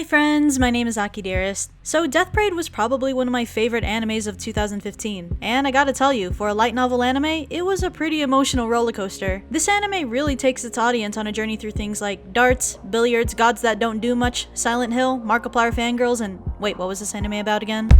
Hi friends, my name is Akidearest. So Death Parade was probably one of my favorite animes of 2015, and I gotta tell you, for a light novel anime, it was a pretty emotional roller coaster. This anime really takes its audience on a journey through things like darts, billiards, gods that don't do much, Silent Hill, Markiplier fangirls, and wait, what was this anime about again?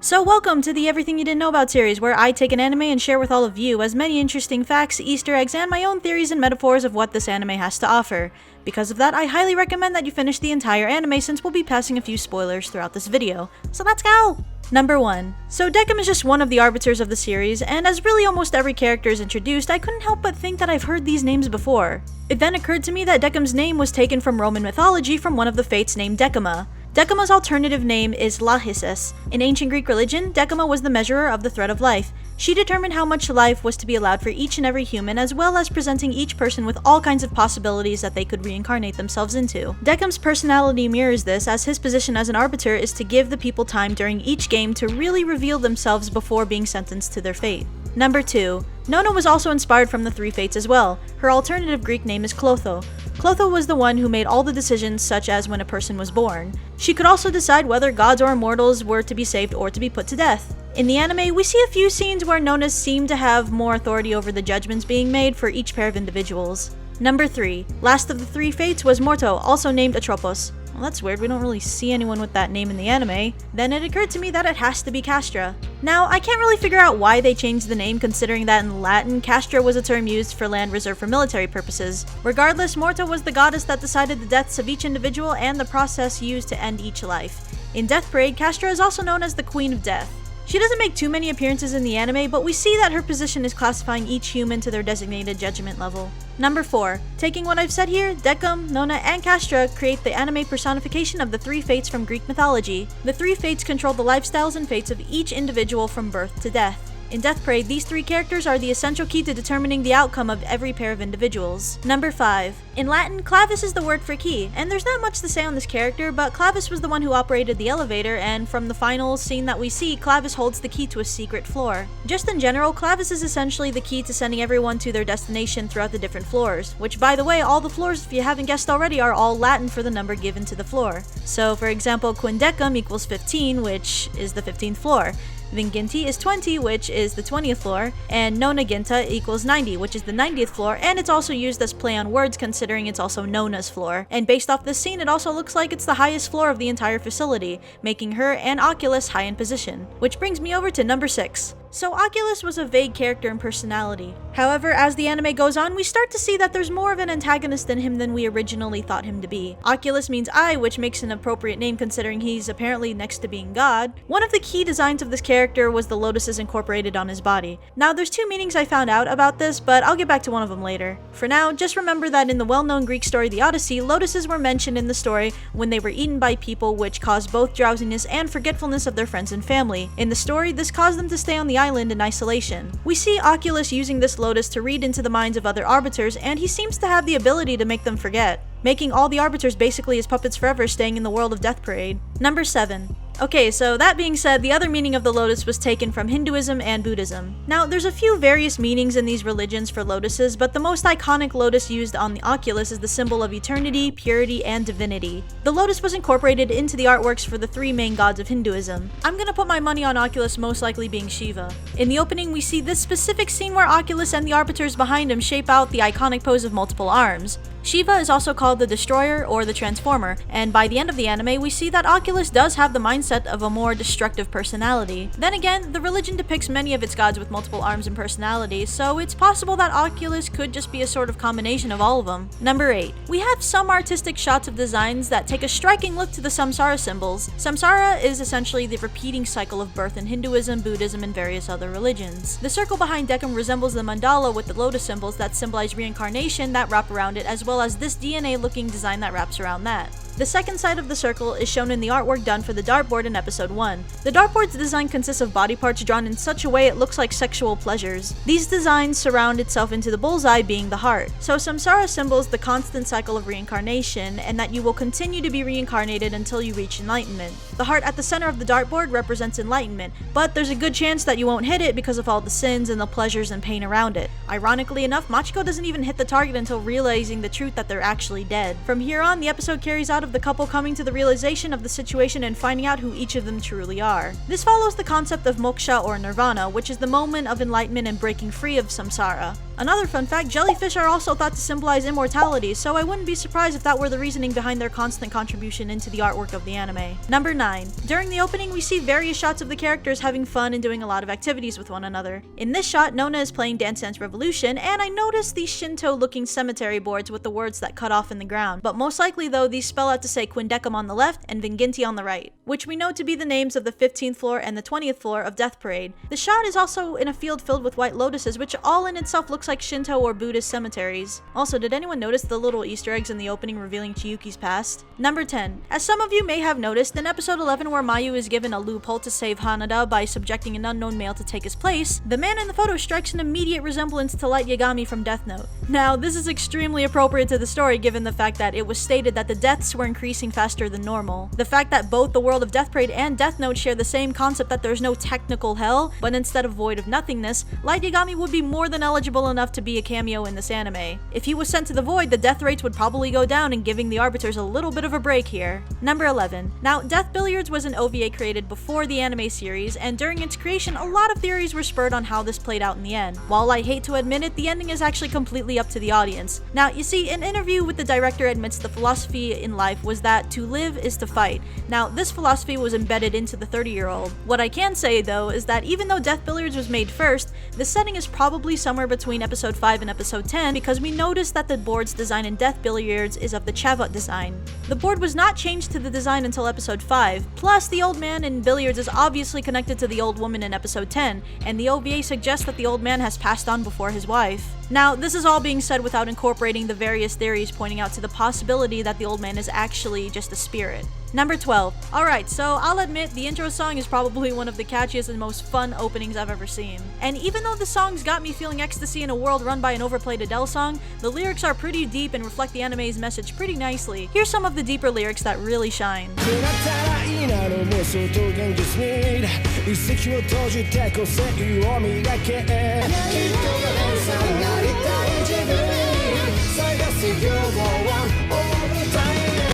So welcome to the Everything You Didn't Know About series, where I take an anime and share with all of you as many interesting facts, Easter eggs, and my own theories and metaphors of what this anime has to offer. Because of that, I highly recommend that you finish the entire anime since we'll be passing a few spoilers throughout this video. So let's go! Number 1. So Decim is just one of the arbiters of the series, and as really almost every character is introduced, I couldn't help but think that I've heard these names before. It then occurred to me that Decim's name was taken from Roman mythology from one of the fates named Decima. Decima's alternative name is Lachesis. In ancient Greek religion, Decima was the measurer of the thread of life. She determined how much life was to be allowed for each and every human, as well as presenting each person with all kinds of possibilities that they could reincarnate themselves into. Decim's personality mirrors this, as his position as an arbiter is to give the people time during each game to really reveal themselves before being sentenced to their fate. Number 2. Nona was also inspired from the three fates as well. Her alternative Greek name is Clotho. Clotho was the one who made all the decisions, such as when a person was born. She could also decide whether gods or immortals were to be saved or to be put to death. In the anime, we see a few scenes where Nona seemed to have more authority over the judgments being made for each pair of individuals. Number 3. Last of the three fates was Morto, also named Atropos. Well, that's weird, we don't really see anyone with that name in the anime. Then it occurred to me that it has to be Castra. Now, I can't really figure out why they changed the name, considering that in Latin, Castra was a term used for land reserved for military purposes. Regardless, Morta was the goddess that decided the deaths of each individual and the process used to end each life. In Death Parade, Castra is also known as the Queen of Death. She doesn't make too many appearances in the anime, but we see that her position is classifying each human to their designated judgment level. Number 4. Taking what I've said here, Decim, Nona, and Castra create the anime personification of the three fates from Greek mythology. The three fates control the lifestyles and fates of each individual from birth to death. In Death Parade, these three characters are the essential key to determining the outcome of every pair of individuals. Number 5. In Latin, clavis is the word for key, and there's not much to say on this character, but Clavis was the one who operated the elevator, and from the final scene that we see, Clavis holds the key to a secret floor. Just in general, Clavis is essentially the key to sending everyone to their destination throughout the different floors, which, by the way, all the floors, if you haven't guessed already, are all Latin for the number given to the floor. So, for example, Quindecim equals 15, which is the 15th floor. Vinginti is 20, which is the 20th floor, and Nonaginta equals 90, which is the 90th floor, and it's also used as play on words considering it's also Nona's floor. And based off this scene, it also looks like it's the highest floor of the entire facility, making her and Oculus high in position. Which brings me over to number 6. So Oculus was a vague character and personality. However, as the anime goes on, we start to see that there's more of an antagonist in him than we originally thought him to be. Oculus means eye, which makes an appropriate name considering he's apparently next to being God. One of the key designs of this character was the lotuses incorporated on his body. Now, there's two meanings I found out about this, but I'll get back to one of them later. For now, just remember that in the well-known Greek story The Odyssey, lotuses were mentioned in the story when they were eaten by people, which caused both drowsiness and forgetfulness of their friends and family. In the story, this caused them to stay on the island in isolation. We see Oculus using this lotus to read into the minds of other arbiters, and he seems to have the ability to make them forget, making all the arbiters basically his puppets forever, staying in the world of Death Parade. Number 7. Okay, so that being said, the other meaning of the lotus was taken from Hinduism and Buddhism. Now, there's a few various meanings in these religions for lotuses, but the most iconic lotus used on the Oculus is the symbol of eternity, purity, and divinity. The lotus was incorporated into the artworks for the three main gods of Hinduism. I'm gonna put my money on Oculus most likely being Shiva. In the opening, we see this specific scene where Oculus and the arbiters behind him shape out the iconic pose of multiple arms. Shiva is also called the Destroyer or the Transformer, and by the end of the anime, we see that Oculus does have the mindset of a more destructive personality. Then again, the religion depicts many of its gods with multiple arms and personalities, so it's possible that Oculus could just be a sort of combination of all of them. Number 8. We have some artistic shots of designs that take a striking look to the samsara symbols. Samsara is essentially the repeating cycle of birth in Hinduism, Buddhism, and various other religions. The circle behind Decim resembles the mandala with the lotus symbols that symbolize reincarnation that wrap around it, as well as this DNA-looking design that wraps around that. The second side of the circle is shown in the artwork done for the dartboard in episode 1. The dartboard's design consists of body parts drawn in such a way it looks like sexual pleasures. These designs surround itself into the bullseye being the heart. So samsara symbols the constant cycle of reincarnation, and that you will continue to be reincarnated until you reach enlightenment. The heart at the center of the dartboard represents enlightenment, but there's a good chance that you won't hit it because of all the sins and the pleasures and pain around it. Ironically enough, Machiko doesn't even hit the target until realizing the truth that they're actually dead. From here on, the episode carries out of the couple coming to the realization of the situation and finding out who each of them truly are. This follows the concept of moksha or nirvana, which is the moment of enlightenment and breaking free of samsara. Another fun fact, jellyfish are also thought to symbolize immortality, so I wouldn't be surprised if that were the reasoning behind their constant contribution into the artwork of the anime. Number 9. During the opening, we see various shots of the characters having fun and doing a lot of activities with one another. In this shot, Nona is playing Dance Dance Revolution, and I noticed these Shinto-looking cemetery boards with the words that cut off in the ground, but most likely though, these spell out to say Quindecum on the left and Vinginti on the right, which we know to be the names of the 15th floor and the 20th floor of Death Parade. The shot is also in a field filled with white lotuses, which all in itself looks like Shinto or Buddhist cemeteries. Also, did anyone notice the little Easter eggs in the opening revealing Chiyuki's past? Number 10. As some of you may have noticed, in episode 11 where Mayu is given a loophole to save Hanada by subjecting an unknown male to take his place, the man in the photo strikes an immediate resemblance to Light Yagami from Death Note. Now, this is extremely appropriate to the story given the fact that it was stated that the deaths were increasing faster than normal. The fact that both the world of Death Parade and Death Note share the same concept that there's no technical hell, but instead of void of nothingness, Light Yagami would be more than eligible enough to be a cameo in this anime. If he was sent to the void, the death rates would probably go down and giving the arbiters a little bit of a break here. Number 11. Now, Death Billiards was an OVA created before the anime series, and during its creation, a lot of theories were spurred on how this played out in the end. While I hate to admit it, the ending is actually completely up to the audience. Now, you see, an interview with the director admits the philosophy in life was that to live is to fight. Now, this philosophy was embedded into the 30-year-old. What I can say, though, is that even though Death Billiards was made first, the setting is probably somewhere between episode 5 and episode 10 because we noticed that the board's design in Death Billiards is of the Chavot design. The board was not changed to the design until episode 5, plus the old man in Billiards is obviously connected to the old woman in episode 10, and the OVA suggests that the old man has passed on before his wife. Now, this is all being said without incorporating the various theories pointing out to the possibility that the old man is actually just a spirit. Number 12. Alright, so I'll admit the intro song is probably one of the catchiest and most fun openings I've ever seen. And even though the songs got me feeling ecstasy in a world run by an overplayed Adele song, the lyrics are pretty deep and reflect the anime's message pretty nicely. Here's some of the deeper lyrics that really shine.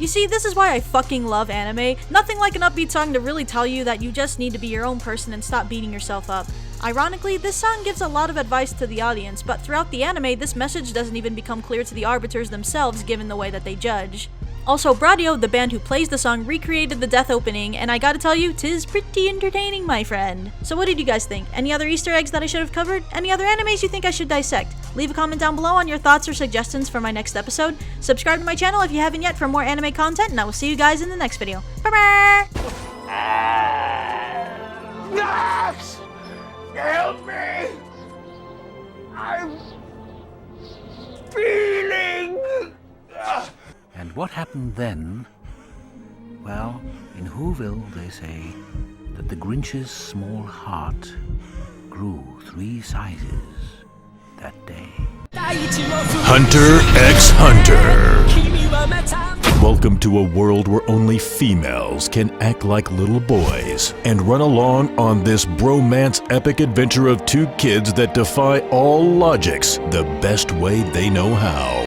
You see, this is why I fucking love anime. Nothing like an upbeat song to really tell you that you just need to be your own person and stop beating yourself up. Ironically, this song gives a lot of advice to the audience, but throughout the anime, this message doesn't even become clear to the arbiters themselves given the way that they judge. Also, Bradio, the band who plays the song, recreated the death opening, and I gotta tell you, 'tis pretty entertaining, my friend. So what did you guys think? Any other Easter eggs that I should have covered? Any other animes you think I should dissect? Leave a comment down below on your thoughts or suggestions for my next episode. Subscribe to my channel if you haven't yet for more anime content, and I will see you guys in the next video. Bye-bye! Max! Help me! I'm feeling... And what happened then? Well, in Whoville they say that the Grinch's small heart grew 3 sizes that day. Hunter x Hunter. Welcome to a world where only females can act like little boys and run along on this bromance epic adventure of 2 kids that defy all logics the best way they know how.